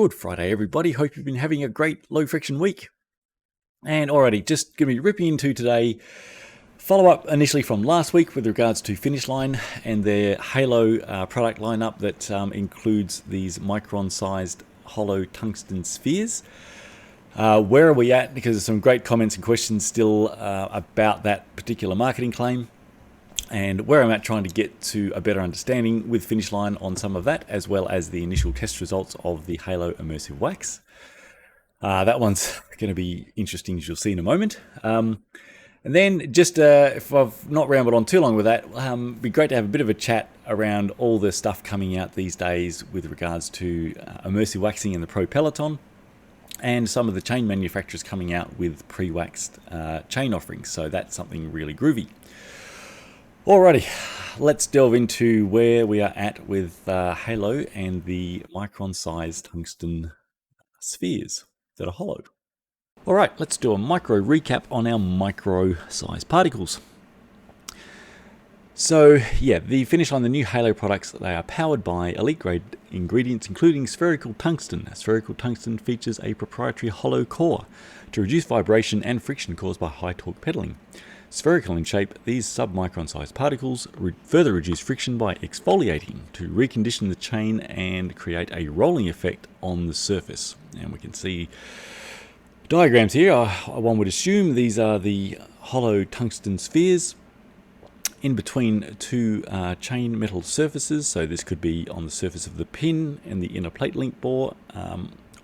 Good Friday, everybody. Hope you've been having a great low friction week. And alrighty, just going to be ripping into today. Follow up initially from last week with regards to Finish Line and their Halo product lineup that includes these micron-sized hollow tungsten spheres. Where are we at? Because there's some great comments and questions still about that particular marketing claim. And where I'm at trying to get to a better understanding with Finish Line on some of that, as well as the initial test results of the Halo immersive wax. That one's going to be interesting, as you'll see in a moment. And then just, if I've not rambled on too long with that, it'd be great to have a bit of a chat around all the stuff coming out these days with regards to immersive waxing in the Pro Peloton, and some of the chain manufacturers coming out with pre-waxed chain offerings. So that's something really groovy. Alrighty, let's delve into where we are at with Halo and the micron-sized tungsten spheres that are hollow. Alright, let's do a micro recap on our micro-sized particles. So yeah, the Finish Line, the new Halo products, they are powered by elite-grade ingredients, including spherical tungsten. Spherical tungsten features a proprietary hollow core to reduce vibration and friction caused by high-torque pedaling. Spherical in shape, these sub-micron-sized particles further reduce friction by exfoliating to recondition the chain and create a rolling effect on the surface. And we can see diagrams here. One would assume these are the hollow tungsten spheres in between two chain metal surfaces. So this could be on the surface of the pin and the inner plate link bore,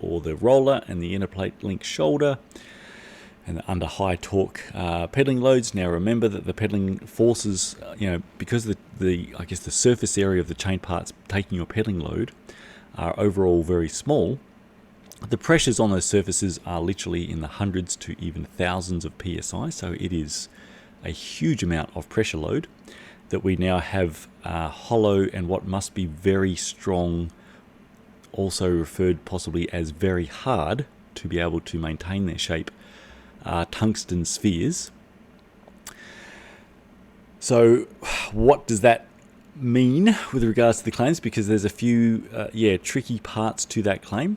or the roller and the inner plate link shoulder, and under high torque pedaling loads. Now remember that the pedaling forces, because I guess the surface area of the chain parts taking your pedaling load are overall very small, the pressures on those surfaces are literally in the hundreds to even thousands of psi. So it is a huge amount of pressure load that we now have hollow and what must be very strong, also referred possibly as very hard, to be able to maintain their shape, tungsten spheres. So what does that mean with regards to the claims? Because there's a few tricky parts to that claim,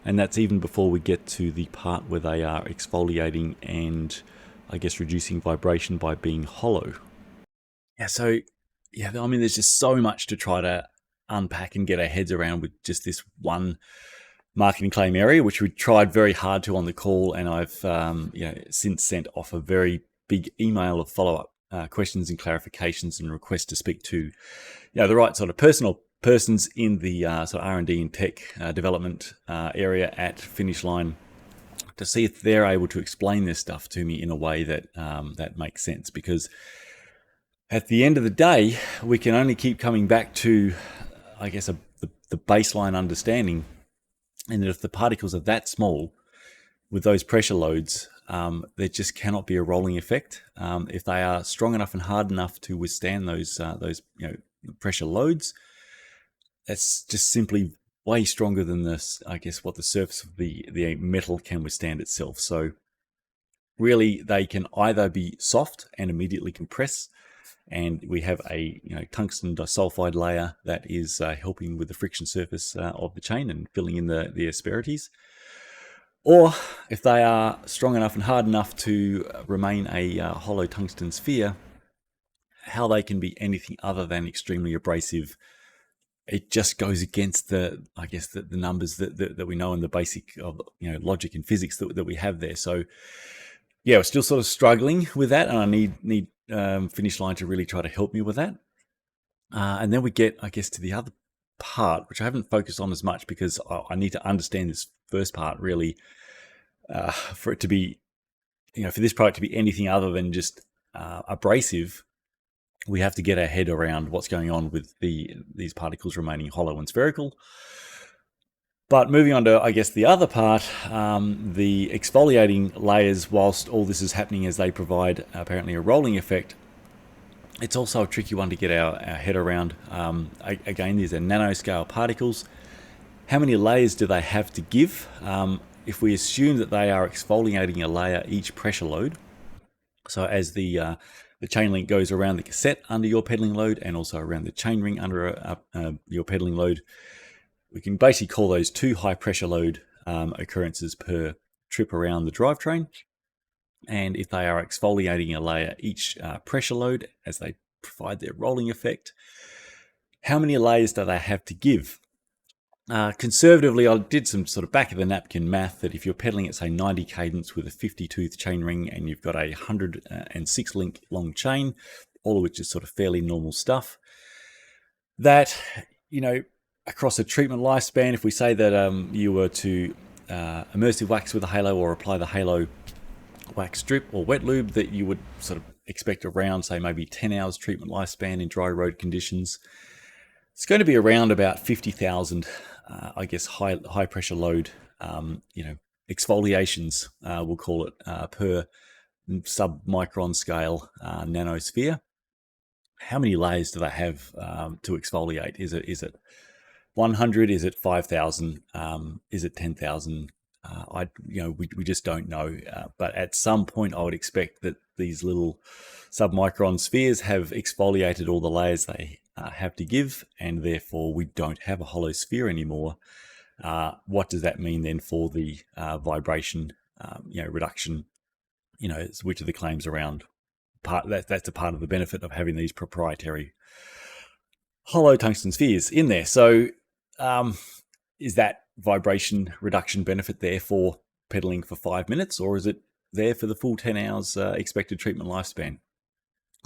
and that's even before we get to the part where they are exfoliating and I guess reducing vibration by being hollow. There's just so much to try to unpack and get our heads around with just this one marketing claim area, which we tried very hard to on the call, and I've since sent off a very big email of follow-up questions and clarifications and requests to speak to the right sort of persons in the sort of R&D and tech development area at Finish Line, to see if they're able to explain this stuff to me in a way that that makes sense. Because at the end of the day, we can only keep coming back to, I guess, the baseline understanding. And if the particles are that small with those pressure loads, there just cannot be a rolling effect. If they are strong enough and hard enough to withstand those pressure loads, that's just simply way stronger than this, I guess, what the surface of the metal can withstand itself. So really, they can either be soft and immediately compress, and we have a tungsten disulfide layer that is helping with the friction surface of the chain and filling in the asperities. Or if they are strong enough and hard enough to remain a hollow tungsten sphere, how they can be anything other than extremely abrasive, it just goes against the numbers that we know and the basic of logic and physics that we have there. So yeah, we're still sort of struggling with that, and I need Finish Line to really try to help me with that. And then we get, I guess, to the other part, which I haven't focused on as much because I need to understand this first part really, for it to be, for this product to be anything other than just abrasive. We have to get our head around what's going on with these particles remaining hollow and spherical. But moving on to, I guess, the other part, the exfoliating layers, whilst all this is happening as they provide apparently a rolling effect, it's also a tricky one to get our head around. Again, these are nanoscale particles. How many layers do they have to give? If we assume that they are exfoliating a layer each pressure load, so as the chain link goes around the cassette under your pedaling load and also around the chain ring under your pedaling load, We can basically call those 2 high pressure load occurrences per trip around the drivetrain. And if they are exfoliating a layer each pressure load as they provide their rolling effect, how many layers do they have to give? Conservatively, I did some sort of back of the napkin math that if you're pedaling at say 90 cadence with a 50 tooth chainring and you've got a 106 link long chain, all of which is sort of fairly normal stuff, that, across a treatment lifespan, if we say that you were to immersive wax with a halo or apply the halo wax strip or wet lube, that you would sort of expect around, say, maybe 10 hours treatment lifespan in dry road conditions. It's going to be around about 50,000, I guess, high pressure load, exfoliations, we'll call it, per sub-micron scale nanosphere. How many layers do they have to exfoliate? Is it 100? Is it 5,000? Is it 10,000? We just don't know. But at some point, I would expect that these little submicron spheres have exfoliated all the layers they have to give, and therefore we don't have a hollow sphere anymore. What does that mean then for the vibration, reduction? Which of the claims around? That's a part of the benefit of having these proprietary hollow tungsten spheres in there. So, is that vibration reduction benefit there for pedaling for 5 minutes, or is it there for the full 10 hours expected treatment lifespan?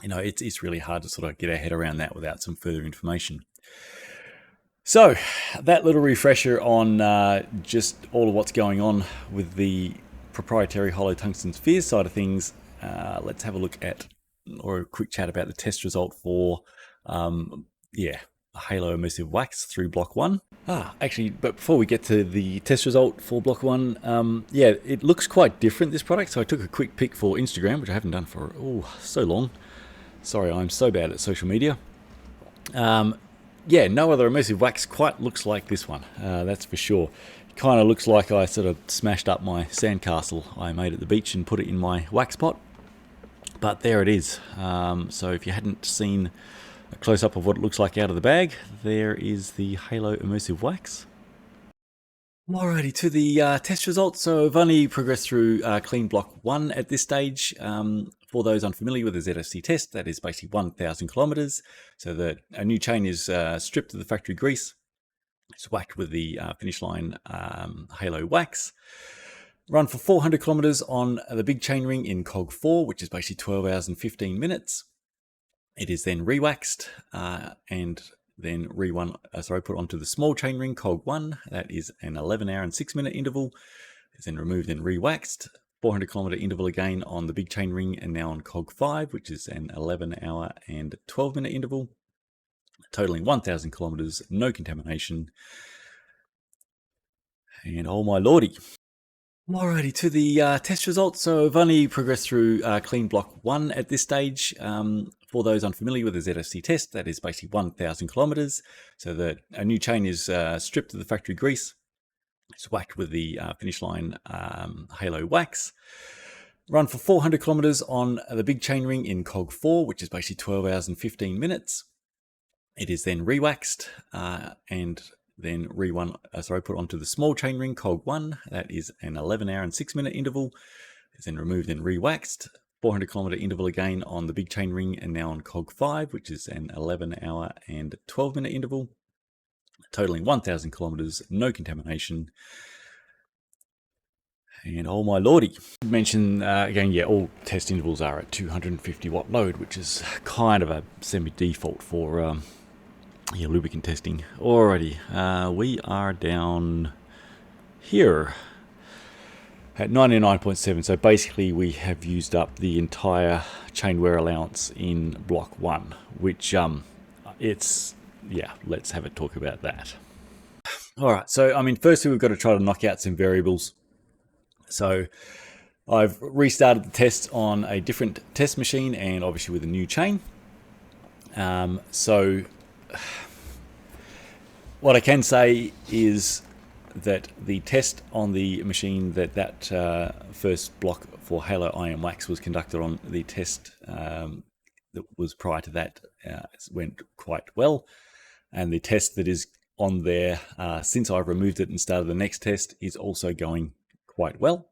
It's really hard to sort of get our head around that without some further information. So that little refresher on just all of what's going on with the proprietary hollow tungsten spheres side of things. Let's have a look at, or a quick chat about the test result for Halo immersive wax through block 1. Actually, but before we get to the test result for block 1, it looks quite different, this product. So I took a quick pic for Instagram, which I haven't done for so long. Sorry, I'm so bad at social media. No other immersive wax quite looks like this one, that's for sure. It kind of looks like I sort of smashed up my sandcastle I made at the beach and put it in my wax pot. But there it is. So if you hadn't seen a close-up of what it looks like out of the bag, there is the Halo immersive wax. Alrighty, to the test results. So I've only progressed through clean block 1 at this stage. For those unfamiliar with the ZFC test, that is basically 1,000 kilometers. So a new chain is stripped of the factory grease. It's whacked with the finish line Halo wax. Run for 400 kilometers on the big chainring in Cog 4, which is basically 12 hours and 15 minutes. It is then re-waxed and then put onto the small chainring Cog 1. That is an 11 hour and 6 minute interval. It's then removed and re-waxed. 400 kilometer interval again on the big chainring, and now on Cog 5, which is an 11 hour and 12 minute interval, totaling 1,000 kilometers, no contamination. And oh my lordy. Alrighty, to the test results. So I've only progressed through clean block 1 at this stage. For those unfamiliar with the ZFC test, that is basically 1,000 kilometers. So a new chain is stripped of the factory grease. It's whacked with the finish line Halo wax. Run for 400 kilometers on the big chainring in Cog 4, which is basically 12 hours and 15 minutes. It is then re-waxed and then put onto the small chainring Cog 1. That is an 11 hour and 6 minute interval. It's then removed and re-waxed. 400 kilometer interval again on the big chainring, and now on Cog 5, which is an 11 hour and 12 minute interval, totaling 1,000 kilometers, no contamination. And oh my lordy. Mention again, all test intervals are at 250 watt load, which is kind of a semi-default for lubricant testing. Alrighty, we are down here at 99.7. So basically we have used up the entire chain wear allowance in block 1, which let's have a talk about that. All right, so firstly we've got to try to knock out some variables. So I've restarted the tests on a different test machine and obviously with a new chain. So what I can say is that the test on the machine that first block for Halo IM Wax was conducted on, the test that was prior to that went quite well. And the test that is on there since I've removed it and started the next test is also going quite well.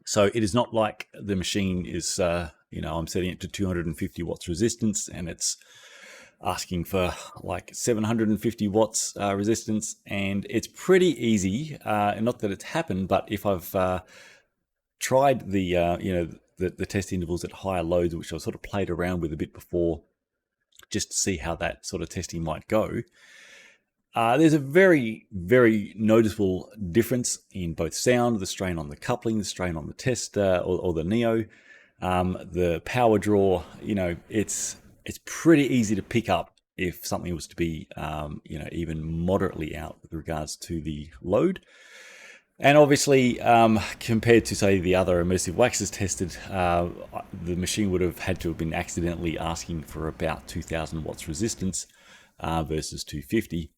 So it is not like the machine is, I'm setting it to 250 watts resistance and it's asking for like 750 watts resistance, and it's pretty easy. Not that it's happened, but if I've tried the test intervals at higher loads, which I've sort of played around with a bit before, just to see how that sort of testing might go. There's a very, very noticeable difference in both sound, the strain on the coupling, the strain on the test or the Neo, the power draw. It's pretty easy to pick up if something was to be, even moderately out with regards to the load. And obviously, compared to, say, the other immersive waxes tested, the machine would have had to have been accidentally asking for about 2,000 watts resistance versus 250,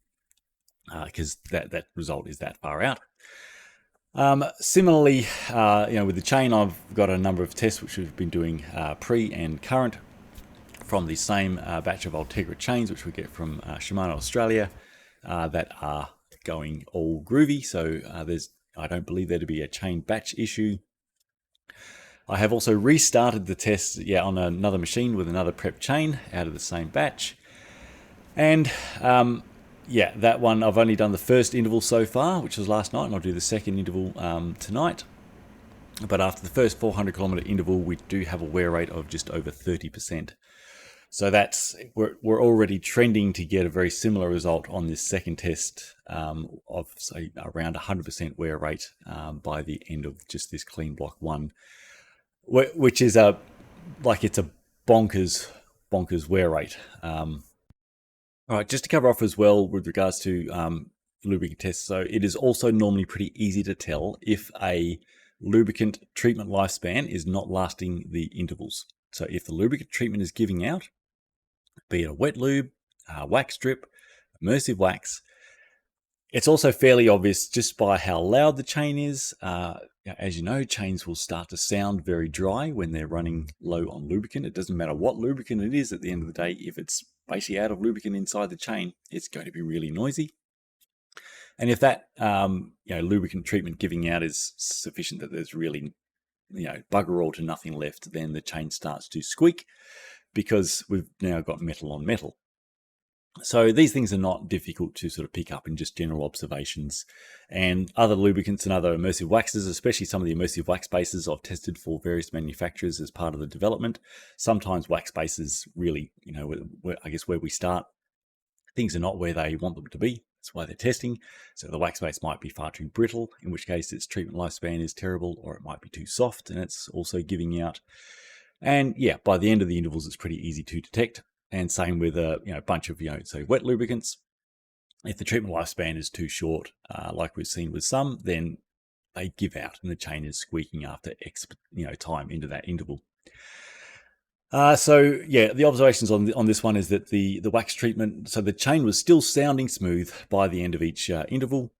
because that result is that far out. Similarly, with the chain, I've got a number of tests which we've been doing pre and current from the same batch of Ultegra chains, which we get from Shimano Australia, that are going all groovy. So I don't believe there to be a chain batch issue. I have also restarted the test on another machine with another prep chain out of the same batch. And that one, I've only done the first interval so far, which was last night, and I'll do the second interval tonight. But after the first 400 kilometer interval, we do have a wear rate of just over 30%. So we're already trending to get a very similar result on this second test of, say, around 100% wear rate by the end of just this clean block one, which is it's a bonkers wear rate. All right, just to cover off as well with regards to lubricant tests. So it is also normally pretty easy to tell if a lubricant treatment lifespan is not lasting the intervals. So if the lubricant treatment is giving out, be it a wet lube, wax strip, immersive wax, it's also fairly obvious just by how loud the chain is. As you know, chains will start to sound very dry when they're running low on lubricant. It doesn't matter what lubricant it is at the end of the day. If it's basically out of lubricant inside the chain, it's going to be really noisy. And if that lubricant treatment giving out is sufficient that there's really bugger all to nothing left, then the chain starts to squeak because we've now got metal on metal. So these things are not difficult to sort of pick up in just general observations. And other lubricants and other immersive waxes, especially some of the immersive wax bases I've tested for various manufacturers as part of the development. Sometimes wax bases really, I guess where we start, things are not where they want them to be. That's why they're testing. So the wax base might be far too brittle, in which case its treatment lifespan is terrible, or it might be too soft and it's also giving out. And by the end of the intervals, it's pretty easy to detect. And same with a bunch of say wet lubricants. If the treatment lifespan is too short, like we've seen with some, then they give out and the chain is squeaking after X time into that interval. The observations on this one is that the wax treatment, so the chain was still sounding smooth by the end of each interval.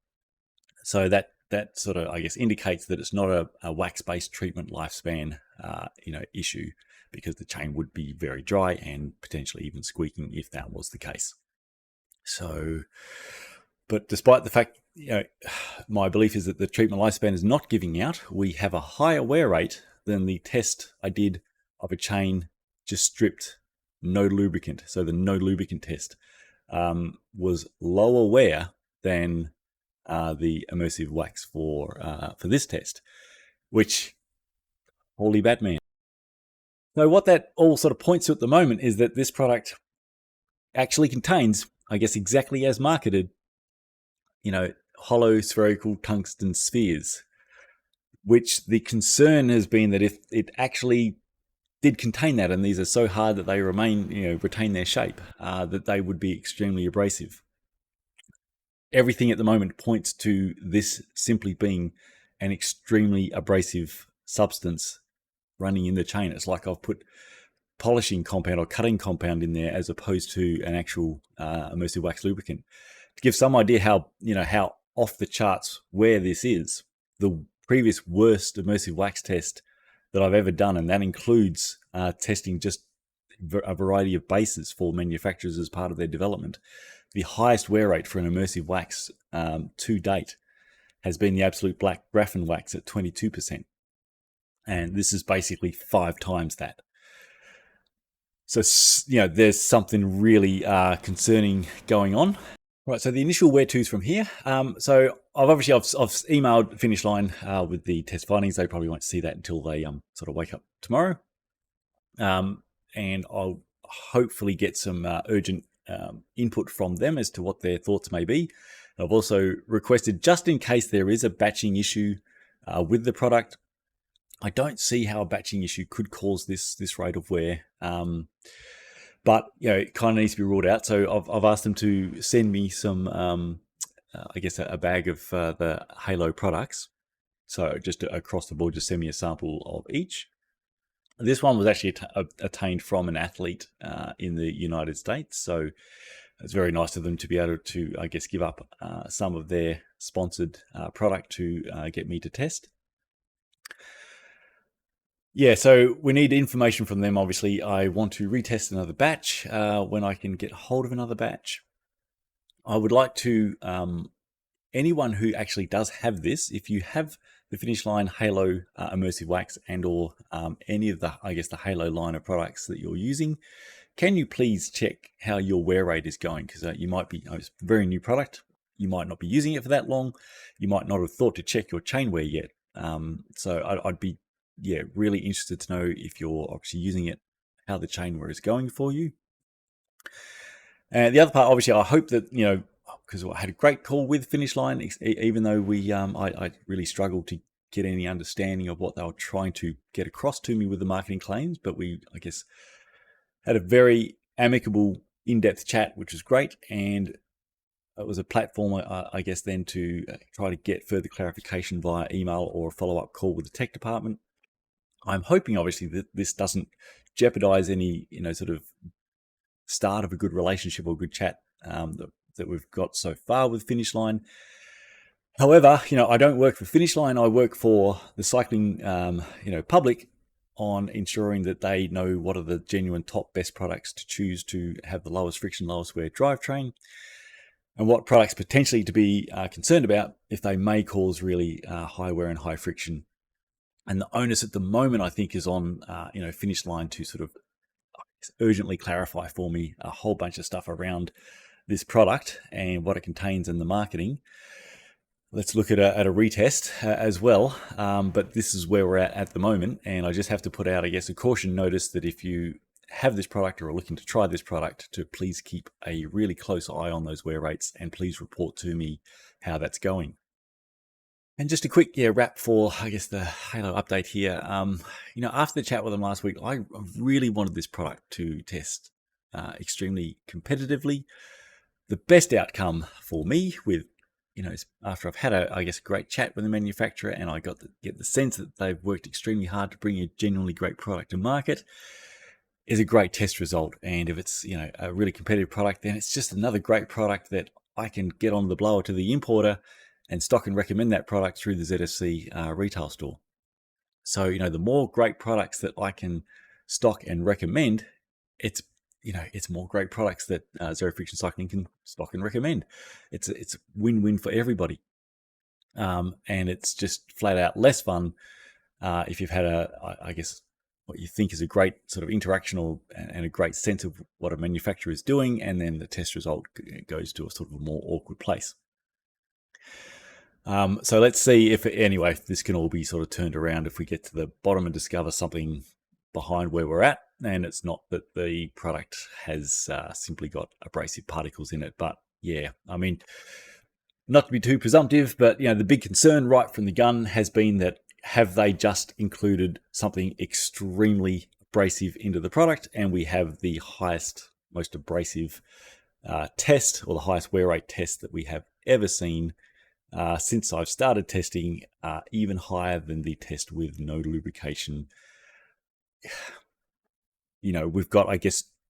So that sort of, I guess, indicates that it's not a wax-based treatment lifespan, issue, because the chain would be very dry and potentially even squeaking if that was the case. So, but despite the fact, my belief is that the treatment lifespan is not giving out, we have a higher wear rate than the test I did of a chain just stripped, no lubricant. So the no lubricant test was lower wear than the immersive wax for this test, which, holy Batman. So what that all sort of points to at the moment is that this product actually contains, I guess, exactly as marketed, hollow spherical tungsten spheres, which the concern has been that if it actually did contain that, and these are so hard that they retain their shape, that they would be extremely abrasive. Everything at the moment points to this simply being an extremely abrasive substance running in the chain. It's like I've put polishing compound or cutting compound in there as opposed to an actual immersive wax lubricant. To give some idea how off the charts where this is, the previous worst immersive wax test that I've ever done, and that includes testing just a variety of bases for manufacturers as part of their development. the highest wear rate for an immersive wax to date has been the absolute black graphene wax at 22%. And this is basically 5 times that. So, there's something really concerning going on. Right, so the initial where-tos from here. So I've emailed Finish Line with the test findings. They probably won't see that until they sort of wake up tomorrow. And I'll hopefully get some urgent input from them as to what their thoughts may be. I've also requested, just in case there is a batching issue with the product, I don't see how a batching issue could cause this rate of wear. But it kind of needs to be ruled out. So I've asked them to send me some, a bag of the Halo products. So just across the board, just send me a sample of each. This one was actually attained from an athlete in the United States. So it's very nice of them to be able to, give up some of their sponsored product to get me to test. Yeah, so we need information from them. Obviously, I want to retest another batch when I can get hold of another batch. I would like to, anyone who actually does have this, if you have the Finish Line Halo immersive wax and or any of the, the Halo line of products that you're using, can you please check how your wear rate is going? Because you might be, it's a very new product. You might not be using it for that long. You might not have thought to check your chain wear yet. So I'd be really interested to know if you're actually using it, how the chain wear is going for you. And the other part, obviously, I hope that, because I had a great call with Finish Line, even though I really struggled to get any understanding of what they were trying to get across to me with the marketing claims. But we, had a very amicable, in-depth chat, which was great. And it was a platform, then to try to get further clarification via email or a follow-up call with the tech department. I'm hoping, obviously, that this doesn't jeopardize any, sort of start of a good relationship or good chat that we've got so far with Finish Line. However, I don't work for Finish Line. I work for the cycling, public on ensuring that they know what are the genuine top best products to choose to have the lowest friction, lowest wear drivetrain, and what products potentially to be concerned about if they may cause really high wear and high friction. And the onus at the moment, I think, is on Finish Line to sort of urgently clarify for me a whole bunch of stuff around this product and what it contains in the marketing. Let's look at a retest as well. But this is where we're at the moment. And I just have to put out, a caution notice that if you have this product or are looking to try this product, to please keep a really close eye on those wear rates and please report to me how that's going. And just a quick wrap for, the Halo update here. After the chat with them last week, I really wanted this product to test extremely competitively. The best outcome for me with, after I've had a great chat with the manufacturer and I get the sense that they've worked extremely hard to bring a genuinely great product to market, is a great test result. And if it's, a really competitive product, then it's just another great product that I can get on the blower to the importer and stock and recommend that product through the ZFC retail store. So, the more great products that I can stock and recommend, it's more great products that Zero Friction Cycling can stock and recommend. It's a win-win for everybody. And it's just flat out less fun if you've had what you think is a great sort of interaction and a great sense of what a manufacturer is doing, and then the test result goes to a sort of a more awkward place. So let's see if this can all be sort of turned around if we get to the bottom and discover something behind where we're at, and it's not that the product has simply got abrasive particles in it. But not to be too presumptive, but the big concern right from the gun has been that have they just included something extremely abrasive into the product, and we have the highest, most abrasive test, or the highest wear rate test that we have ever seen since I've started testing, even higher than the test with no lubrication. We've got,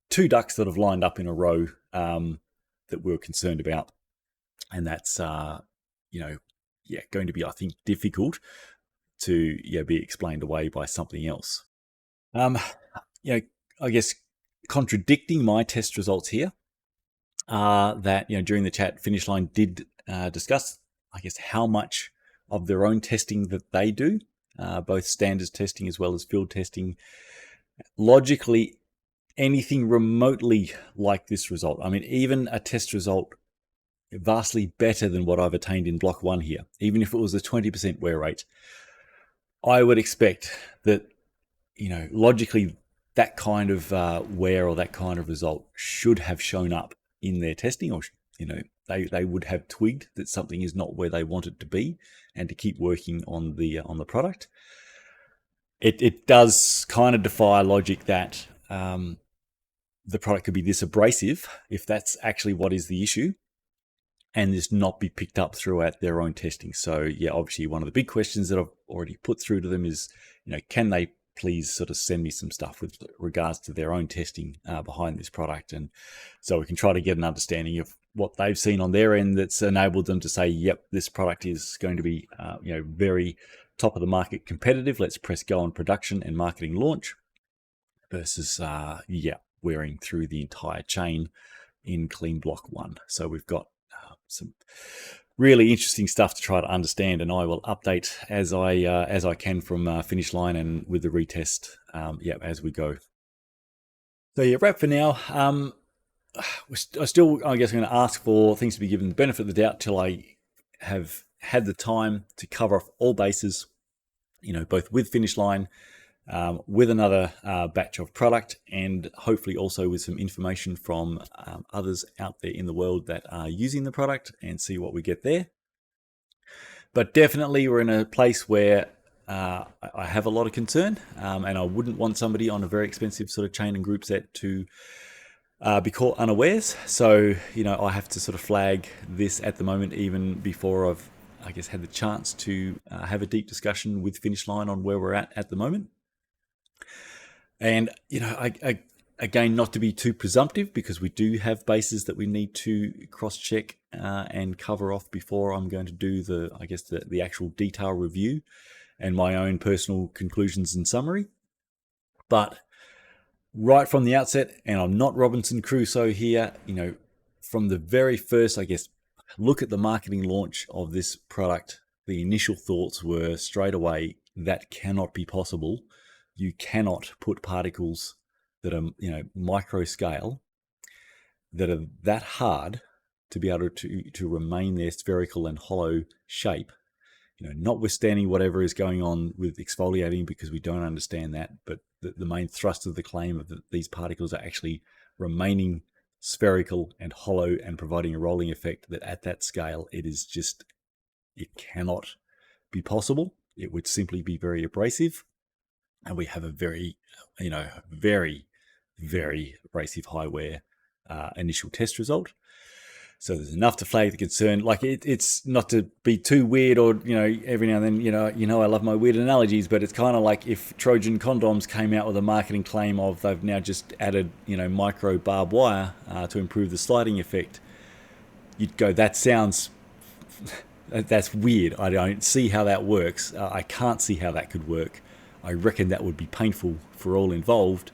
two ducks that have lined up in a row that we're concerned about. And that's, going to be, I think, difficult to be explained away by something else. Contradicting my test results here, that, during the chat, Finish Line did discuss, I guess, how much of their own testing that they do, both standards testing as well as field testing. Logically, anything remotely like this result, I mean, even a test result vastly better than what I've attained in block 1 here, even if it was a 20% wear rate, I would expect that, logically, that kind of wear or that kind of result should have shown up in their testing, or they would have twigged that something is not where they want it to be, and to keep working on the product. It does kind of defy logic that the product could be this abrasive, if that's actually what is the issue, and this not be picked up throughout their own testing. So yeah, obviously one of the big questions that I've already put through to them is, can they please sort of send me some stuff with regards to their own testing behind this product, and so we can try to get an understanding of what they've seen on their end that's enabled them to say, yep, this product is going to be very top of the market competitive. Let's press go on production and marketing launch, versus wearing through the entire chain in clean block 1. So we've got some really interesting stuff to try to understand, and I will update as I can from Finish Line and with the retest as we go. So yeah, wrap for now. I still, I guess, I'm going to ask for things to be given the benefit of the doubt till I have had the time to cover off all bases, both with Finish Line, with another batch of product, and hopefully also with some information from others out there in the world that are using the product, and see what we get there. But definitely we're in a place where I have a lot of concern, and I wouldn't want somebody on a very expensive sort of chain and group set to be caught unawares. So, I have to sort of flag this at the moment, even before I've, I guess, had the chance to have a deep discussion with Finish Line on where we're at the moment. And, again, not to be too presumptive, because we do have bases that we need to cross-check and cover off before I'm going to do the actual detail review and my own personal conclusions and summary. But right from the outset, and I'm not Robinson Crusoe here, from the very first, I guess, look at the marketing launch of this product, the initial thoughts were straight away, that cannot be possible. You cannot put particles that are, micro scale, that are that hard to be able to remain their spherical and hollow shape, notwithstanding whatever is going on with exfoliating, because we don't understand that. But the main thrust of the claim of these particles are actually remaining spherical and hollow and providing a rolling effect, that at that scale, it cannot be possible. It would simply be very abrasive. And we have a very, very, very abrasive high wear initial test result. So there's enough to flag the concern. Like it's not to be too weird, or every now and then, I love my weird analogies, but it's kind of like if Trojan condoms came out with a marketing claim of they've now just added micro barbed wire to improve the sliding effect. You'd go, that's weird. I don't see how that works. I can't see how that could work. I reckon that would be painful for all involved.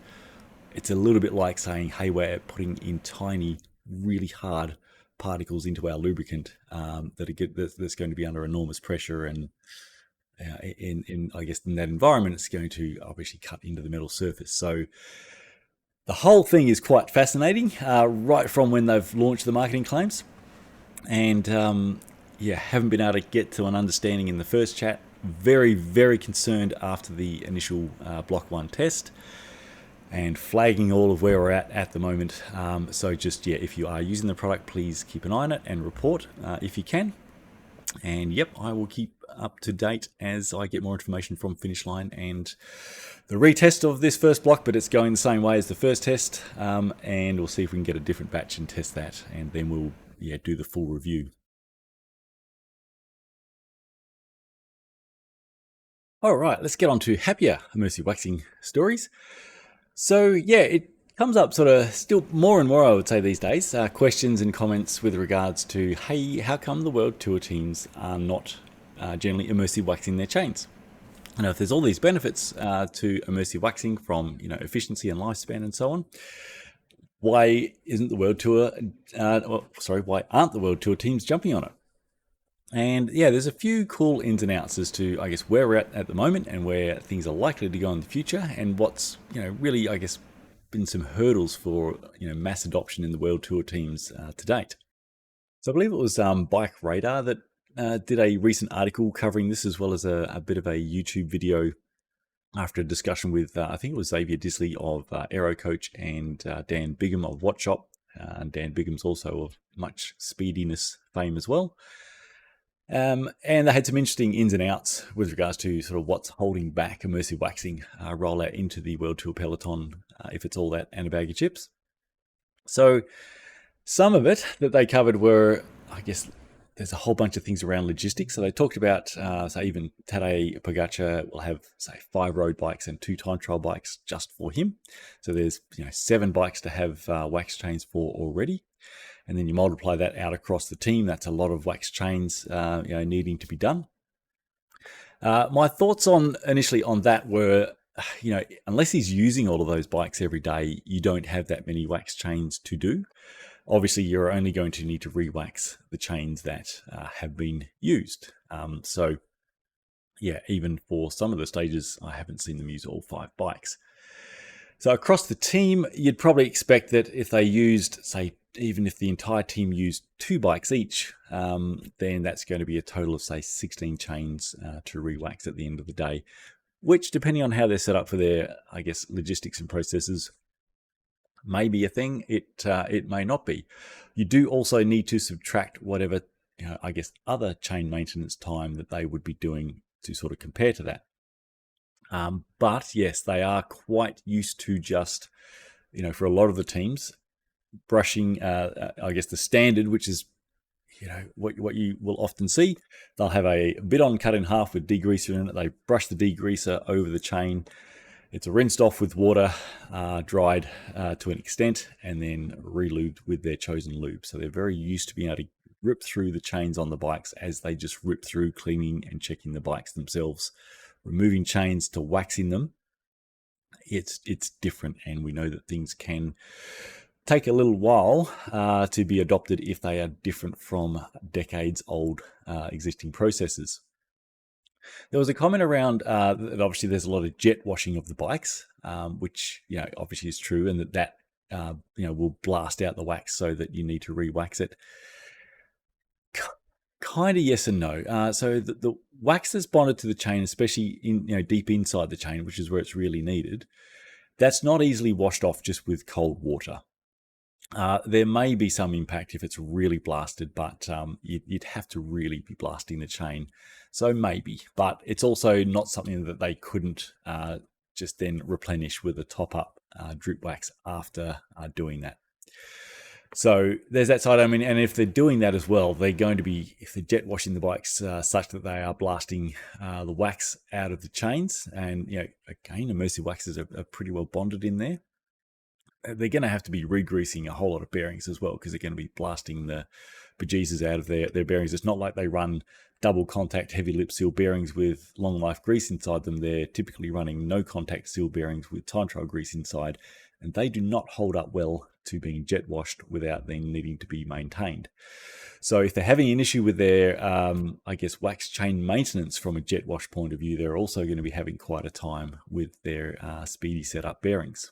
It's a little bit like saying, hey, we're putting in tiny, really hard particles into our lubricant that's going to be under enormous pressure, and in that environment, it's going to obviously cut into the metal surface. So the whole thing is quite fascinating, right from when they've launched the marketing claims, and haven't been able to get to an understanding in the first chat. Very, very concerned after the initial block 1 test, and flagging all of where we're at the moment. So just, if you are using the product, please keep an eye on it and report if you can. And I will keep up to date as I get more information from Finish Line and the retest of this first block, but it's going the same way as the first test. And we'll see if we can get a different batch and test that, and then we'll do the full review. All right, let's get on to happier immersive waxing stories. So it comes up sort of still more and more, I would say, these days, questions and comments with regards to, hey, how come the world tour teams are not generally immersive waxing their chains? If there's all these benefits to immersive waxing, from efficiency and lifespan and so on, why isn't the World Tour, why aren't the World Tour teams jumping on it? And yeah, there's a few cool ins and outs as to, I guess, where we're at the moment and where things are likely to go in the future, and what's, really, I guess, been some hurdles for, mass adoption in the World Tour teams to date. So I believe it was Bike Radar that did a recent article covering this, as well as a bit of a YouTube video after a discussion with, I think it was Xavier Disley of Aero Coach and Dan Bigham of Watch Shop. Dan Bigham's also of much speediness fame as well. And they had some interesting ins and outs with regards to sort of what's holding back immersive waxing rollout into the World Tour peloton, if it's all that and a bag of chips. So some of it that they covered were, I guess, there's a whole bunch of things around logistics. So they talked about, say, even Tadej Pogacar will have, say, 5 road bikes and 2 time trial bikes just for him. So there's 7 bikes to have wax chains for already. And then you multiply that out across the team. That's a lot of wax chains needing to be done. My thoughts initially on that were, unless he's using all of those bikes every day, you don't have that many wax chains to do. Obviously, you're only going to need to re-wax the chains that have been used. So, yeah, even for some of the stages, I haven't seen them use all 5 bikes. So across the team, you'd probably expect that if they used, say, even if the entire team used 2 bikes each, then that's going to be a total of, say, 16 chains to re-wax at the end of the day, which, depending on how they're set up for their, I guess, logistics and processes, may be a thing. It may not be. You do also need to subtract whatever, I guess, other chain maintenance time that they would be doing to sort of compare to that. But yes, they are quite used to just, for a lot of the teams, brushing, I guess, the standard, which is, what you will often see. They'll have a bidon cut in half with degreaser in it. They brush the degreaser over the chain. It's rinsed off with water, dried to an extent, and then re-lubed with their chosen lube. So they're very used to being able to rip through the chains on the bikes as they just rip through cleaning and checking the bikes themselves. Removing chains to waxing them, it's different, and we know that things can take a little while to be adopted if they are different from decades old existing processes. There was a comment around that obviously there's a lot of jet washing of the bikes, which obviously is true, and that will blast out the wax so that you need to re-wax it. Kind of yes and no. So the wax that's bonded to the chain, especially in deep inside the chain, which is where it's really needed, that's not easily washed off just with cold water. There may be some impact if it's really blasted, but you'd have to really be blasting the chain. So maybe, but it's also not something that they couldn't just then replenish with a top-up drip wax after doing that. So there's that side. I mean, and if they're doing that as well, they're going to be, if they're jet washing the bikes such that they are blasting the wax out of the chains, and again, immersive waxes are pretty well bonded in there. They're going to have to be re-greasing a whole lot of bearings as well, because they're going to be blasting the bejesus out of their bearings. It's not like they run double contact heavy lip seal bearings with long life grease inside them. They're typically running no contact seal bearings with time trial grease inside, and they do not hold up well to being jet washed without then needing to be maintained. So if they're having an issue with their, I guess, wax chain maintenance from a jet wash point of view, they're also going to be having quite a time with their speedy setup bearings.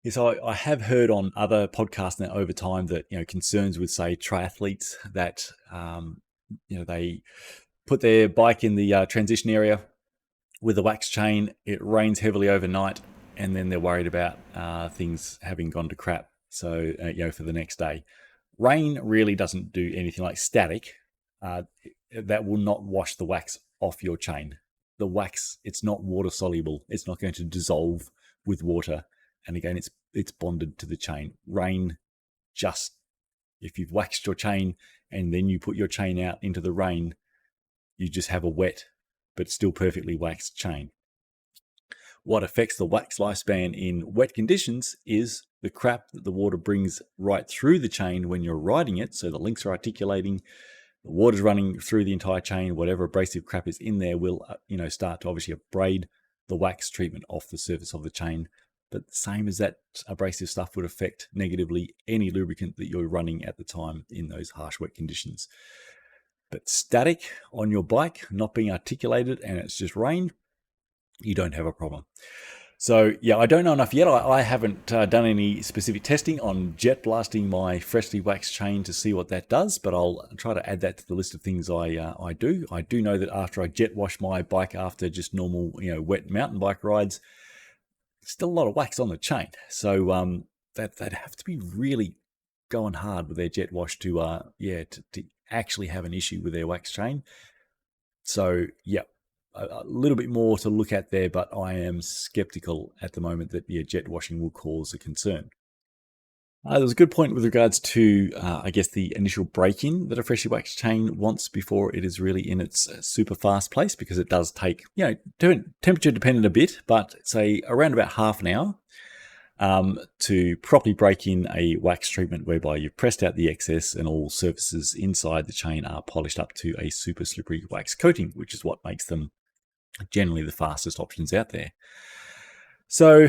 Yes, I have heard on other podcasts now over time that concerns with, say, triathletes that they put their bike in the transition area with a wax chain. It rains heavily overnight, and then they're worried about things having gone to crap. So for the next day, rain really doesn't do anything like static. That will not wash the wax off your chain. The wax, it's not water soluble. It's not going to dissolve with water. And again, it's bonded to the chain. Rain, just if you've waxed your chain and then you put your chain out into the rain, you just have a wet but still perfectly waxed chain. What affects the wax lifespan in wet conditions is the crap that the water brings right through the chain when you're riding it. So the links are articulating, the water's running through the entire chain. Whatever abrasive crap is in there will, start to obviously abrade the wax treatment off the surface of the chain. but same as that abrasive stuff would affect negatively any lubricant that you're running at the time in those harsh wet conditions. But static on your bike, not being articulated, and it's just rain, you don't have a problem. So yeah, I don't know enough yet. I haven't done any specific testing on jet blasting my freshly waxed chain to see what that does, but I'll try to add that to the list of things I do. I do know that after I jet wash my bike after just normal, wet mountain bike rides, still a lot of wax on the chain. So they'd have to be really going hard with their jet wash to actually have an issue with their wax chain. So yeah, a little bit more to look at there, but I am skeptical at the moment that jet washing will cause a concern. There was a good point with regards to, I guess, the initial break-in that a freshly waxed chain wants before it is really in its super fast place, because it does take, temperature dependent a bit, but say around about half an hour to properly break in a wax treatment whereby you've pressed out the excess and all surfaces inside the chain are polished up to a super slippery wax coating, which is what makes them generally the fastest options out there. So,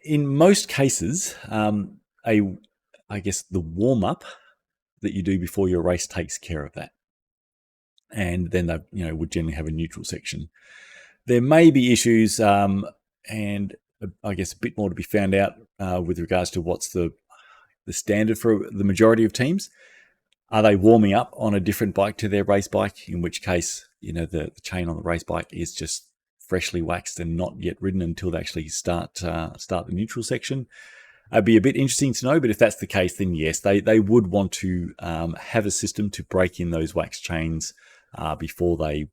in most cases, I guess the warm-up that you do before your race takes care of that. And then they, would generally have a neutral section. There may be issues, and I guess a bit more to be found out with regards to what's the standard for the majority of teams. Are they warming up on a different bike to their race bike? In which case, the chain on the race bike is just freshly waxed and not yet ridden until they actually start the neutral section. It'd be a bit interesting to know, but if that's the case, then yes, they would want to have a system to break in those wax chains before they,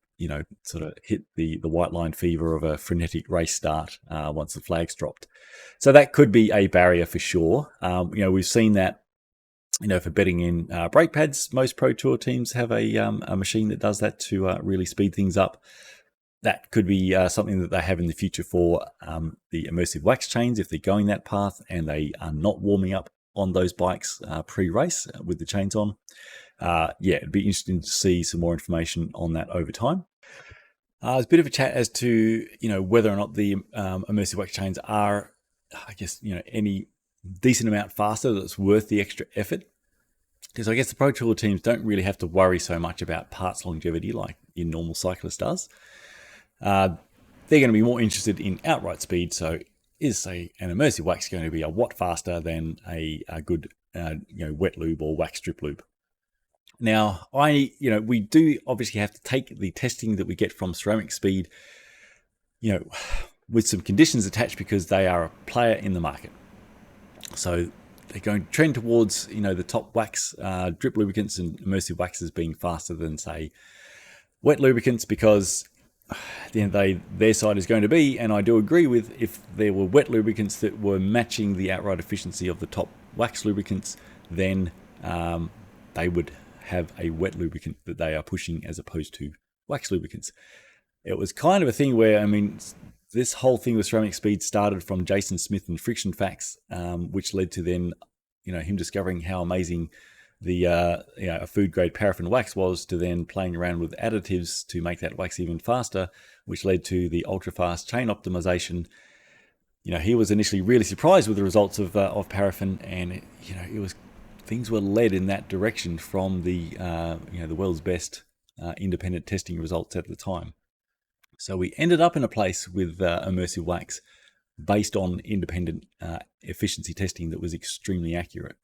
sort of hit the white line fever of a frenetic race start once the flag's dropped. So that could be a barrier for sure. We've seen that, for betting in brake pads. Most Pro Tour teams have a machine that does that to really speed things up. That could be something that they have in the future for the immersive wax chains if they're going that path and they are not warming up on those bikes pre-race with the chains on. It'd be interesting to see some more information on that over time. There's a bit of a chat as to whether or not the immersive wax chains are, I guess, any decent amount faster that's worth the extra effort. Because I guess the Pro Tour teams don't really have to worry so much about parts longevity like your normal cyclist does. They're going to be more interested in outright speed. So is, say, an immersive wax going to be a watt faster than a good wet lube or wax strip lube? Now, we do obviously have to take the testing that we get from Ceramic Speed, with some conditions attached because they are a player in the market. So they're going to trend towards, the top wax drip lubricants and immersive waxes being faster than, say, wet lubricants, because at the end of the day, their side is going to be, and I do agree with, if there were wet lubricants that were matching the outright efficiency of the top wax lubricants, then they would have a wet lubricant that they are pushing as opposed to wax lubricants. It was kind of a thing where, this whole thing with Ceramic Speed started from Jason Smith and Friction Facts, which led to then, him discovering how amazing the a food grade paraffin wax was, to then playing around with additives to make that wax even faster, which led to the ultra fast chain optimization. He was initially really surprised with the results of paraffin, and things were led in that direction from the the world's best independent testing results at the time. So we ended up in a place with immersive wax based on independent efficiency testing that was extremely accurate.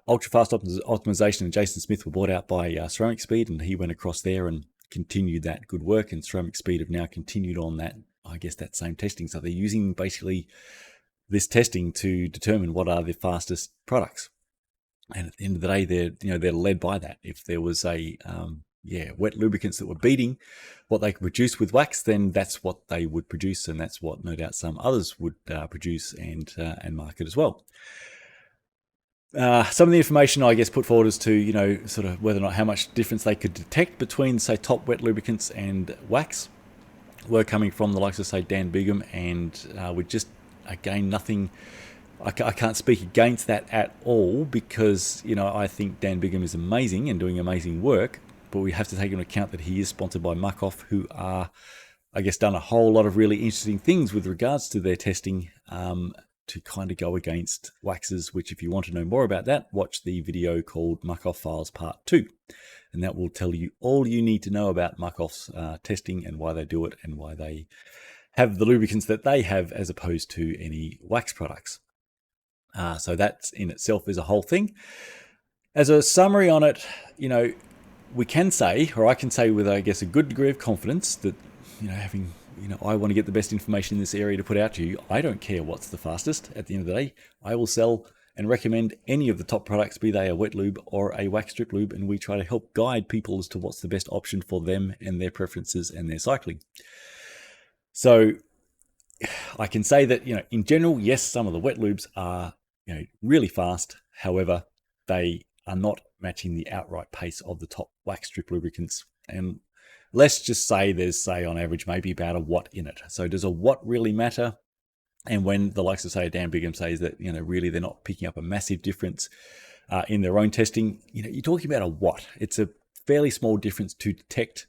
Ultra-fast optimization and Jason Smith were bought out by Ceramic Speed, and he went across there and continued that good work, and Ceramic Speed have now continued on that, I guess, that same testing. So they're using basically this testing to determine what are the fastest products. And at the end of the day, they're led by that. If there was wet lubricants that were beating what they could produce with wax, then that's what they would produce, and that's what no doubt some others would produce and market as well. Some of the information I guess put forward as to sort of whether or not how much difference they could detect between, say, top wet lubricants and wax were coming from the likes of, say, Dan Bigham, and with just again nothing. I can't speak against that at all, because I think Dan Bigham is amazing and doing amazing work. But we have to take into account that he is sponsored by Muck-Off, who are, I guess, done a whole lot of really interesting things with regards to their testing to kind of go against waxes, which if you want to know more about that, watch the video called Muck-Off Files Part 2. And that will tell you all you need to know about muck-offs testing and why they do it and why they have the lubricants that they have as opposed to any wax products. So that in itself is a whole thing. As a summary on it, we can say, or I can say with, I guess, a good degree of confidence that, I want to get the best information in this area to put out to you. I don't care what's the fastest. At the end of the day, I will sell and recommend any of the top products, be they a wet lube or a wax strip lube, and we try to help guide people as to what's the best option for them and their preferences and their cycling. So I can say that, in general, yes, some of the wet lubes are, really fast. However, they are not matching the outright pace of the top wax strip lubricants. And let's just say there's, say, on average, maybe about a watt in it. So does a watt really matter? And when the likes of, say, Dan Bigham says that, really they're not picking up a massive difference in their own testing, you're talking about a watt. It's a fairly small difference to detect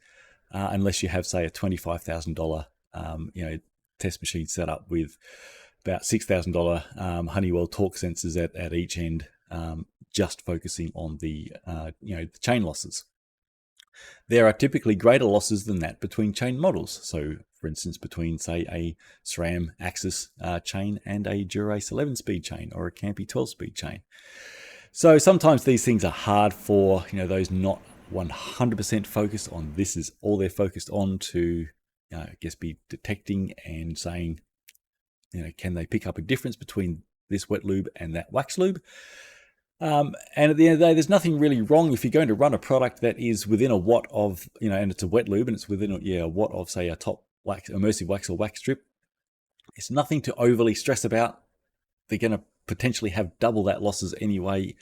unless you have, say, a $25,000, test machine set up with about $6,000 Honeywell torque sensors at each end, just focusing on the, the chain losses. There are typically greater losses than that between chain models. So, for instance, between, say, a SRAM Axis chain and a Dura-Ace 11-speed chain or a Campy 12-speed chain. So sometimes these things are hard for, those not 100% focused on this is all they're focused on to, I guess, be detecting and saying, can they pick up a difference between this wet lube and that wax lube? And at the end of the day, there's nothing really wrong if you're going to run a product that is within a watt of, and it's a wet lube and it's within a watt of, say, a top wax, immersive wax or wax strip. It's nothing to overly stress about. They're going to potentially have double that losses anyway,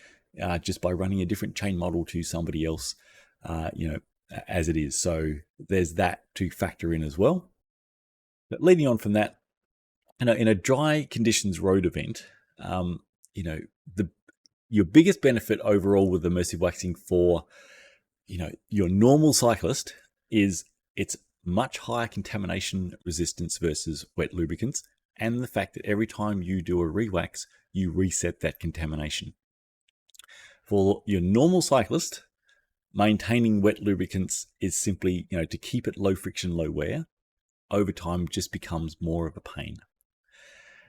just by running a different chain model to somebody else, as it is. So there's that to factor in as well. But leading on from that, in a dry conditions road event, your biggest benefit overall with immersive waxing for, your normal cyclist is its much higher contamination resistance versus wet lubricants, and the fact that every time you do a re-wax, you reset that contamination. For your normal cyclist, maintaining wet lubricants is simply, to keep it low friction, low wear. Over time just becomes more of a pain.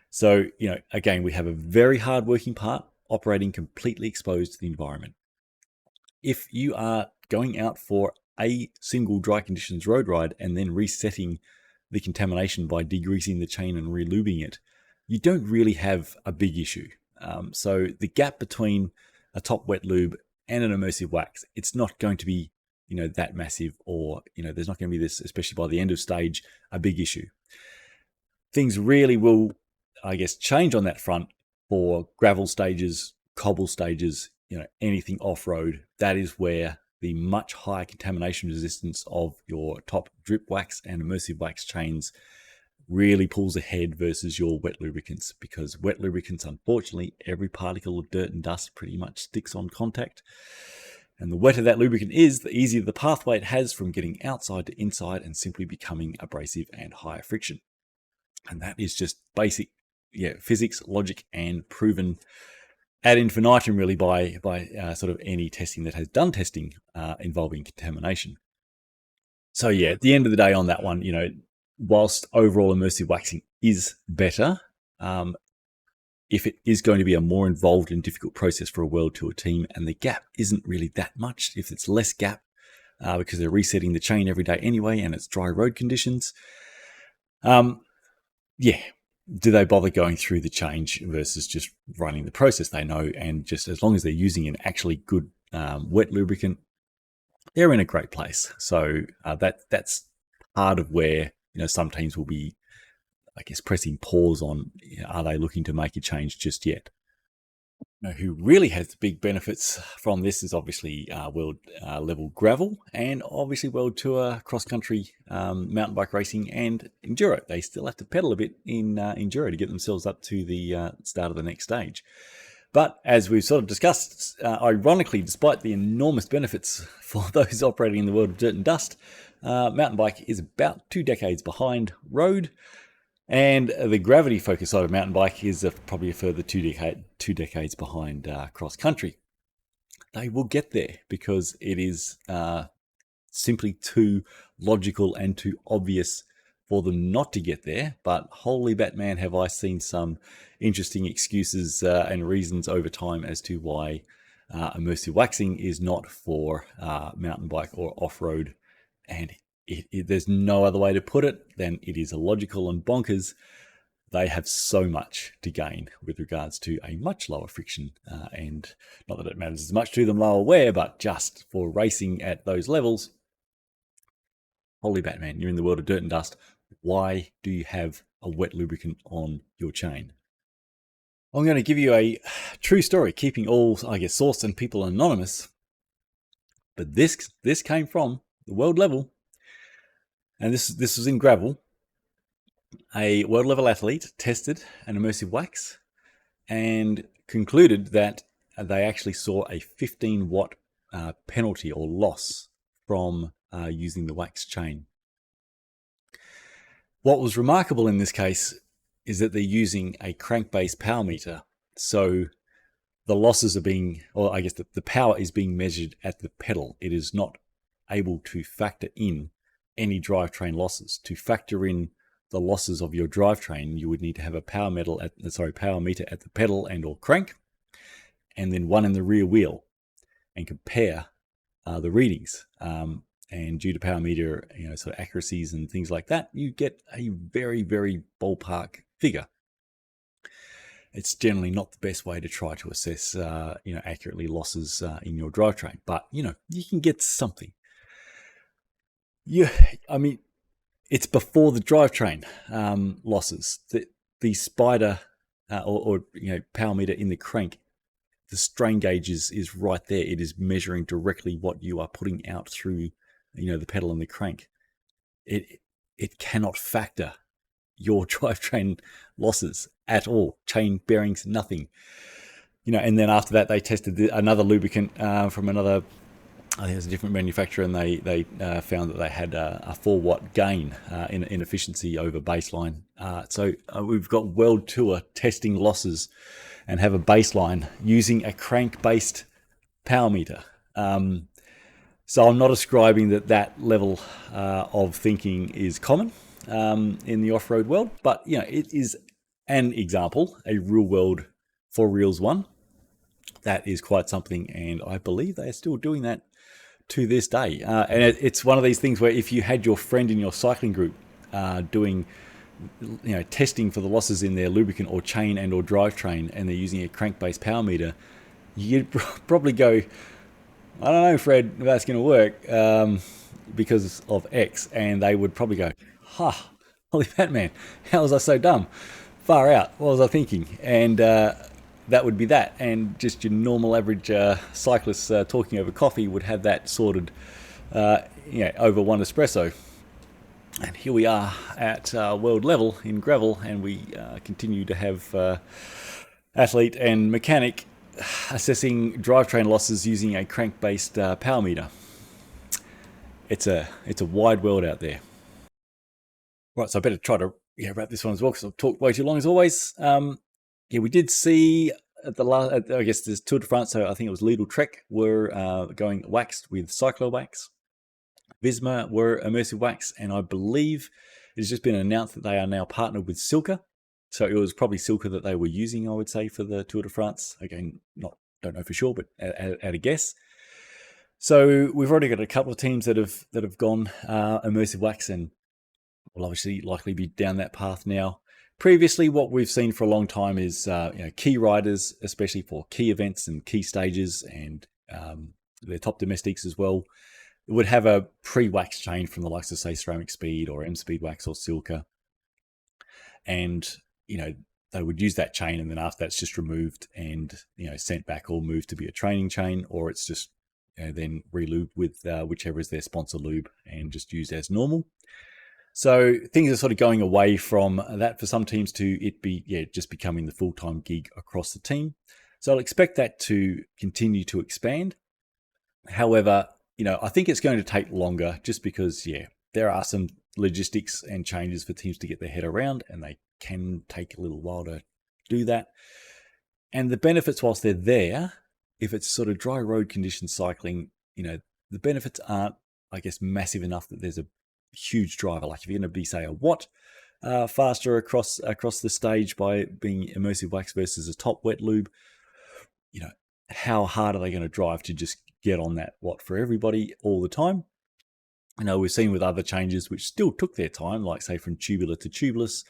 So, again, we have a very hard working part operating completely exposed to the environment. If you are going out for a single dry conditions road ride and then resetting the contamination by degreasing the chain and relubing it, you don't really have a big issue. So the gap between a top wet lube and an immersive wax, it's not going to be, that massive, or, there's not going to be this, especially by the end of stage, a big issue. Things really will, I guess, change on that front for gravel stages, cobble stages, anything off-road. That is where the much higher contamination resistance of your top drip wax and immersive wax chains really pulls ahead versus your wet lubricants, because wet lubricants, unfortunately, every particle of dirt and dust pretty much sticks on contact. And the wetter that lubricant is, the easier the pathway it has from getting outside to inside and simply becoming abrasive and higher friction. And that is just basic physics, logic, and proven ad infinitum really by sort of any testing that has done testing involving contamination. So at the end of the day on that one, whilst overall immersive waxing is better, if it is going to be a more involved and difficult process for a world tour team, and the gap isn't really that much, if it's less gap because they're resetting the chain every day anyway and it's dry road conditions, do they bother going through the change versus just running the process they know? And just as long as they're using an actually good wet lubricant, they're in a great place. So that's part of where some teams will be, I guess, pressing pause on, are they looking to make a change just yet? Who really has the big benefits from this is obviously world level gravel and obviously world tour, cross country, mountain bike racing and enduro. They still have to pedal a bit in enduro to get themselves up to the start of the next stage. But as we've sort of discussed, ironically, despite the enormous benefits for those operating in the world of dirt and dust, mountain bike is about 2 decades behind road. And the gravity focused side of mountain bike is probably a further 2 decades behind cross country. They will get there because it is simply too logical and too obvious for them not to get there. But holy Batman, have I seen some interesting excuses and reasons over time as to why immersive waxing is not for mountain bike or off-road. And there's no other way to put it than it is illogical and bonkers. They have so much to gain with regards to a much lower friction, and not that it matters as much to them lower wear, but just for racing at those levels, holy Batman, you're in the world of dirt and dust. Why do you have a wet lubricant on your chain? I'm going to give you a true story, keeping all, I guess, source and people anonymous. But this came from the world level, and this was in gravel. A world level athlete tested an immersive wax and concluded that they actually saw a 15 watt penalty or loss from using the wax chain. What was remarkable in this case is that they're using a crank-based power meter. So the losses are being, or I guess the power is being measured at the pedal. It is not able to factor in any drivetrain losses. To factor in the losses of your drivetrain, you would need to have a power meter at the pedal and or crank, and then one in the rear wheel, and compare the readings. And due to power meter, sort of accuracies and things like that, you get a very, very ballpark figure. It's generally not the best way to try to assess, accurately losses in your drivetrain, but you can get something. It's before the drivetrain losses. The spider or power meter in the crank, the strain gauge is right there. It is measuring directly what you are putting out through the pedal and the crank. It cannot factor your drivetrain losses at all. Chain bearings, nothing. And then after that, they tested another lubricant from another, I think it was a different manufacturer, and they found that they had a 4 watt gain in efficiency over baseline. So we've got World Tour testing losses and have a baseline using a crank-based power meter. So I'm not ascribing that level of thinking is common in the off-road world, but it is an example, a real world for reals one. That is quite something, and I believe they are still doing that to this day. And it's one of these things where if you had your friend in your cycling group doing testing for the losses in their lubricant or chain and or drivetrain, and they're using a crank-based power meter, you'd probably go, I don't know, Fred, if that's going to work because of X. And they would probably go, holy Batman, how was I so dumb? Far out, what was I thinking? And that would be that. And just your normal average cyclist talking over coffee would have that sorted over one espresso. And here we are at world level in gravel, and we continue to have athlete and mechanic assessing drivetrain losses using a crank-based power meter. It's a wide world out there. Right, so I better try to wrap this one as well, because I've talked way too long as always. We did see at the last, I guess there's Tour de France, so I think it was Lidl Trek were going waxed with Cyclo Wax. Visma were immersive wax, and I believe it's just been announced that they are now partnered with Silka. So it was probably Silka that they were using, I would say, for the Tour de France. Again, don't know for sure, but at a guess. So we've already got a couple of teams that have gone immersive wax, and will obviously likely be down that path now. Previously, what we've seen for a long time is key riders, especially for key events and key stages, and their top domestics as well, would have a pre-wax chain from the likes of, say, Ceramic Speed or M Speed Wax or Silka, and they would use that chain, and then after that's just removed and sent back or moved to be a training chain, or it's just then relubed with whichever is their sponsor lube and just used as normal. So things are sort of going away from that for some teams to it be just becoming the full-time gig across the team. So I'll expect that to continue to expand. However, I think it's going to take longer, just because there are some logistics and changes for teams to get their head around, and they can take a little while to do that. And the benefits, whilst they're there, if it's sort of dry road condition cycling, the benefits aren't, I guess, massive enough that there's a huge driver. Like if you're going to be, say, a watt faster across the stage by being immersive wax versus a top wet lube, how hard are they going to drive to just get on that watt for everybody all the time? We've seen with other changes which still took their time, like say from tubular to tubeless,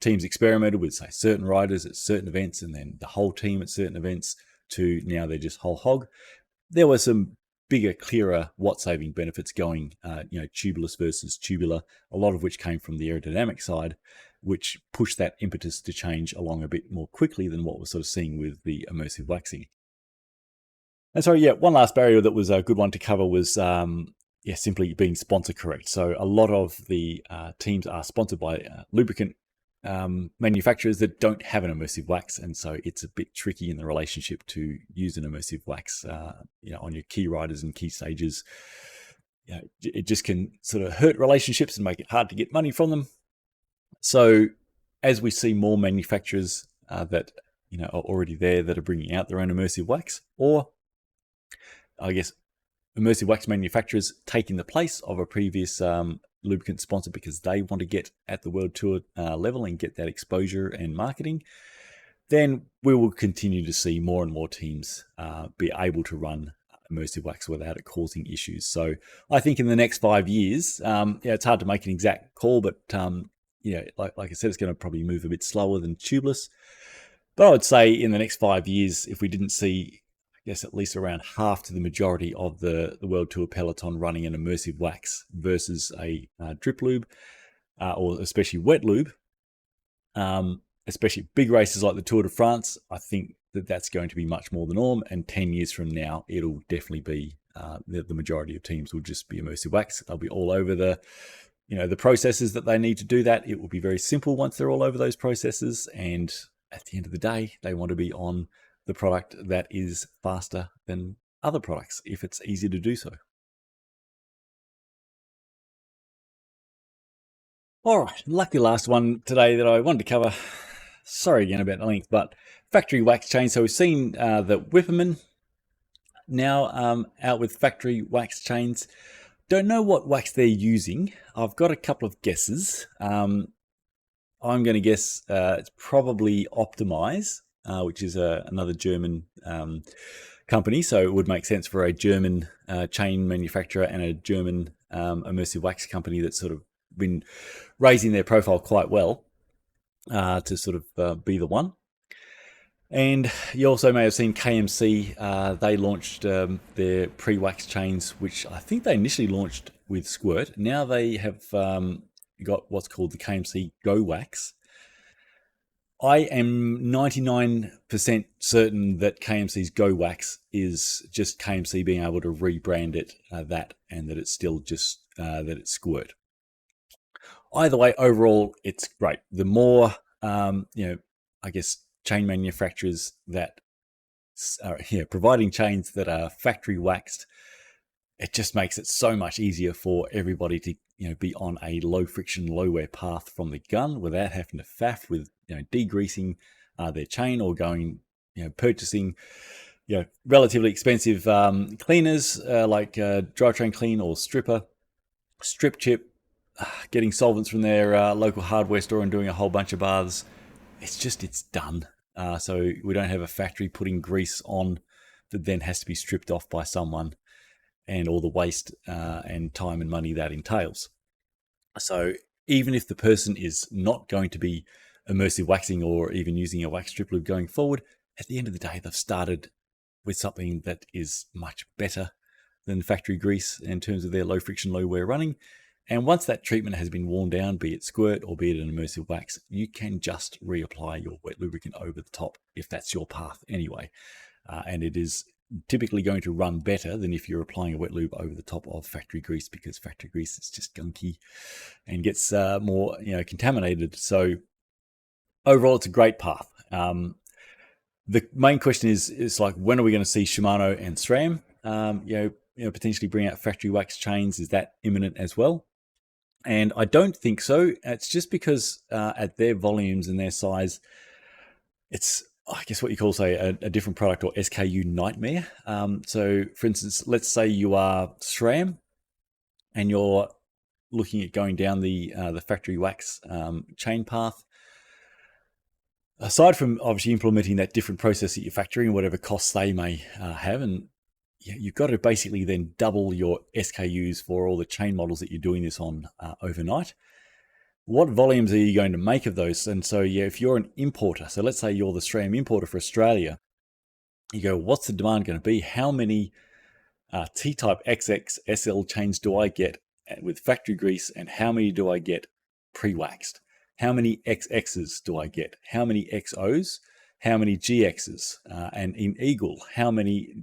teams experimented with, say, certain riders at certain events and then the whole team at certain events, to now they're just whole hog. There were some bigger, clearer watt-saving benefits going, tubeless versus tubular, a lot of which came from the aerodynamic side, which pushed that impetus to change along a bit more quickly than what we're sort of seeing with the immersive waxing. And so, one last barrier that was a good one to cover was simply being sponsor correct. So a lot of the teams are sponsored by lubricant manufacturers that don't have an immersive wax, and so it's a bit tricky in the relationship to use an immersive wax on your key riders and key stages. It just can sort of hurt relationships and make it hard to get money from them. So as we see more manufacturers that are already there that are bringing out their own immersive wax, or I guess immersive wax manufacturers taking the place of a previous lubricant sponsor because they want to get at the world tour level and get that exposure and marketing, then we will continue to see more and more teams be able to run immersive wax without it causing issues. So I think in the next 5 years, it's hard to make an exact call, but like I said, it's going to probably move a bit slower than tubeless. But I would say in the next 5 years, if we didn't see, I guess, at least around half to the majority of the World Tour peloton running an immersive wax versus a drip lube, or especially wet lube, especially big races like the Tour de France, I think that's going to be much more the norm. And 10 years from now, it'll definitely be the majority of teams will just be immersive wax. They'll be all over the processes that they need to do that. It will be very simple once they're all over those processes. And at the end of the day, they want to be on the product that is faster than other products if it's easy to do so. All right, lucky last one today that I wanted to cover. Sorry again about the length, but factory wax chain. So we've seen that Whipperman now out with factory wax chains. Don't know what wax they're using. I've got a couple of guesses. I'm going to guess it's probably Optimize, which is another German company. So it would make sense for a German chain manufacturer and a German immersive wax company that's sort of been raising their profile quite well to sort of be the one. And you also may have seen KMC. They launched their pre-wax chains, which I think they initially launched with Squirt. Now they have got what's called the KMC Go Wax. I am 99% certain that KMC's Go Wax is just KMC being able to rebrand it that, and that it's still just that it's Squirt. Either way, overall, it's great. The more, I guess, chain manufacturers that are providing chains that are factory waxed, it just makes it so much easier for everybody to be on a low friction, low wear path from the gun without having to faff with degreasing their chain or going purchasing relatively expensive cleaners like drivetrain clean or strip chip, getting solvents from their local hardware store and doing a whole bunch of baths. It's done. So we don't have a factory putting grease on that then has to be stripped off by someone, and all the waste and time and money that entails. So even if the person is not going to be immersive waxing or even using a wax strip lube going forward, at the end of the day, they've started with something that is much better than factory grease in terms of their low friction, low wear running. And once that treatment has been worn down, be it squirt or be it an immersive wax, you can just reapply your wet lubricant over the top if that's your path anyway. And it is typically going to run better than if you're applying a wet lube over the top of factory grease, because factory grease is just gunky and gets more contaminated. So overall, it's a great path. The main question is like, when are we going to see Shimano and SRAM potentially bring out factory wax chains? Is that imminent as well? And I don't think so. It's just because at their volumes and their size, it's, I guess, what you call, say, a different product, or SKU nightmare. So, for instance, let's say you are SRAM and you're looking at going down the factory wax chain path. Aside from obviously implementing that different process at your factory and whatever costs they may have, and you've got to basically then double your SKUs for all the chain models that you're doing this on overnight. What volumes are you going to make of those? And so, yeah, if you're an importer, so let's say you're the SRAM importer for Australia, you go, what's the demand going to be? How many T-type XX SL chains do I get with factory grease, and how many do I get pre-waxed? How many XXs do I get? How many XOs? How many GXs? And in Eagle, how many,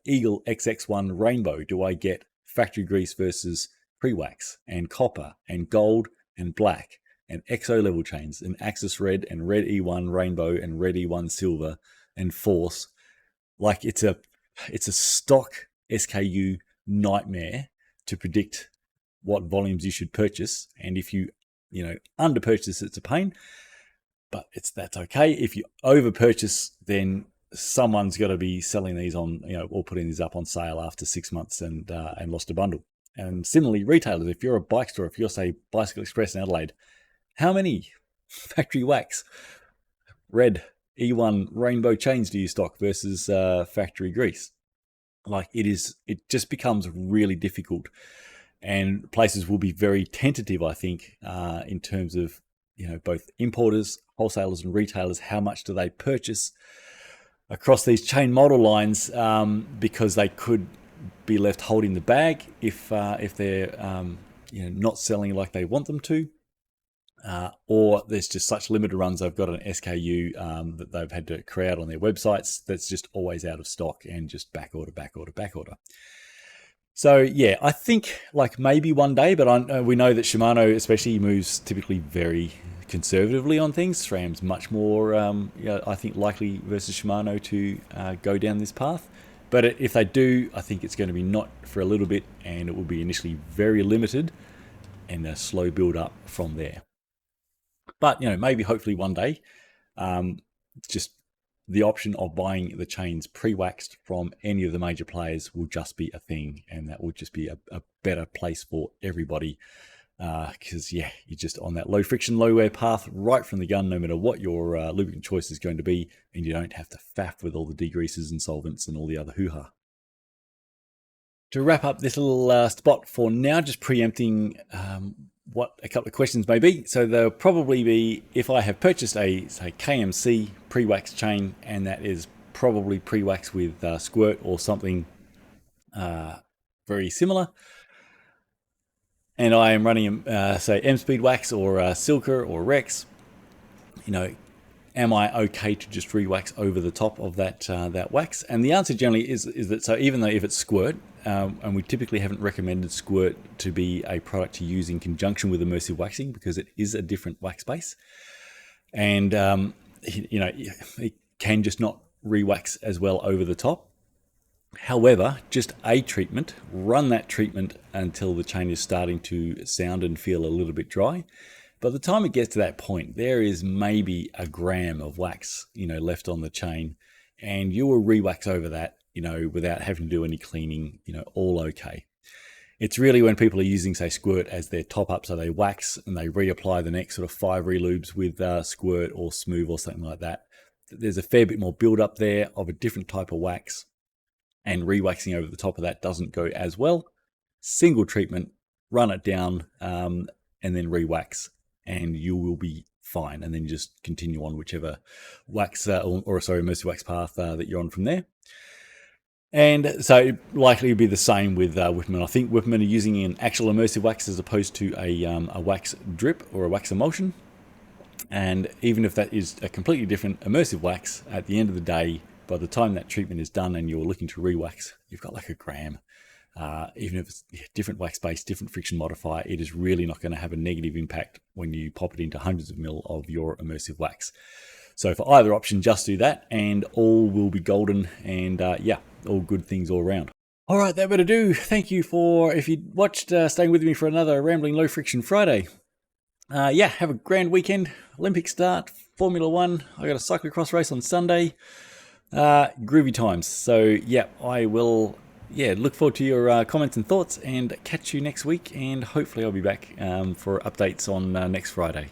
Eagle XX1 Rainbow do I get factory grease versus pre-wax, and copper and gold and black and XO level chains, and Axis Red and Red E1 Rainbow and Red E1 Silver and Force? Like, it's a stock SKU nightmare to predict what volumes you should purchase. And if you under purchase, it's a pain, but that's okay. If you over purchase, then someone's got to be selling these on, or putting these up on sale after 6 months and lost a bundle. And similarly, retailers, if you're a bike store, if you're, say, Bicycle Express in Adelaide, how many factory wax red E1 Rainbow chains do you stock versus factory grease? Like, it just becomes really difficult, and places will be very tentative, I think, in terms of, both importers, wholesalers and retailers. How much do they purchase across these chain model lines, because they could be left holding the bag if they're not selling like they want them to, or there's just such limited runs. They've got an SKU that they've had to create on their websites that's just always out of stock and just back order. So yeah, I think like maybe one day, but we know that Shimano especially moves typically very conservatively on things. SRAM's much more, I think, likely versus Shimano to go down this path. But if they do, I think it's going to be not for a little bit, and it will be initially very limited and a slow build up from there. But maybe hopefully one day, just the option of buying the chains pre-waxed from any of the major players will just be a thing, and that will just be a better place for everybody, because you're just on that low friction, low wear path right from the gun, no matter what your lubricant choice is going to be, and you don't have to faff with all the degreasers and solvents and all the other hoo-ha. To wrap up this little spot for now, just preempting what a couple of questions may be. So there'll probably be, if I have purchased a, say, KMC pre-wax chain, and that is probably pre-wax with squirt or something very similar, and I am running, say, M-Speed wax or Silker or Rex, am I okay to just re-wax over the top of that wax? And the answer generally is that, so even though if it's squirt, and we typically haven't recommended squirt to be a product to use in conjunction with immersive waxing, because it is a different wax base, and it can just not re-wax as well over the top. However, just a treatment, run that treatment until the chain is starting to sound and feel a little bit dry. By the time it gets to that point, there is maybe a gram of wax, left on the chain, and you will re-wax over that, without having to do any cleaning, all okay. It's really when people are using, say, squirt as their top up, so they wax and they reapply the next sort of 5 relubes with squirt or smooth or something like that. There's a fair bit more build up there of a different type of wax, and re-waxing over the top of that doesn't go as well. Single treatment, run it down, and then re-wax, and you will be fine. And then just continue on whichever wax immersive wax path that you're on from there. And so likely to be the same with Whitman. I think Whitman are using an actual immersive wax as opposed to a wax drip or a wax emulsion. And even if that is a completely different immersive wax, at the end of the day, by the time that treatment is done and you're looking to re-wax, you've got like a gram. Even if it's different wax base, different friction modifier, it is really not going to have a negative impact when you pop it into hundreds of mil of your immersive wax. So for either option, just do that and all will be golden, and all good things all around. All right, that better do. Thank you for, if you watched, staying with me for another Rambling Low Friction Friday. Yeah, have a grand weekend. Olympic start, Formula One. I got a cyclocross race on Sunday. Groovy times. So yeah, I will. Yeah, look forward to your comments and thoughts, and catch you next week. And hopefully, I'll be back for updates on next Friday.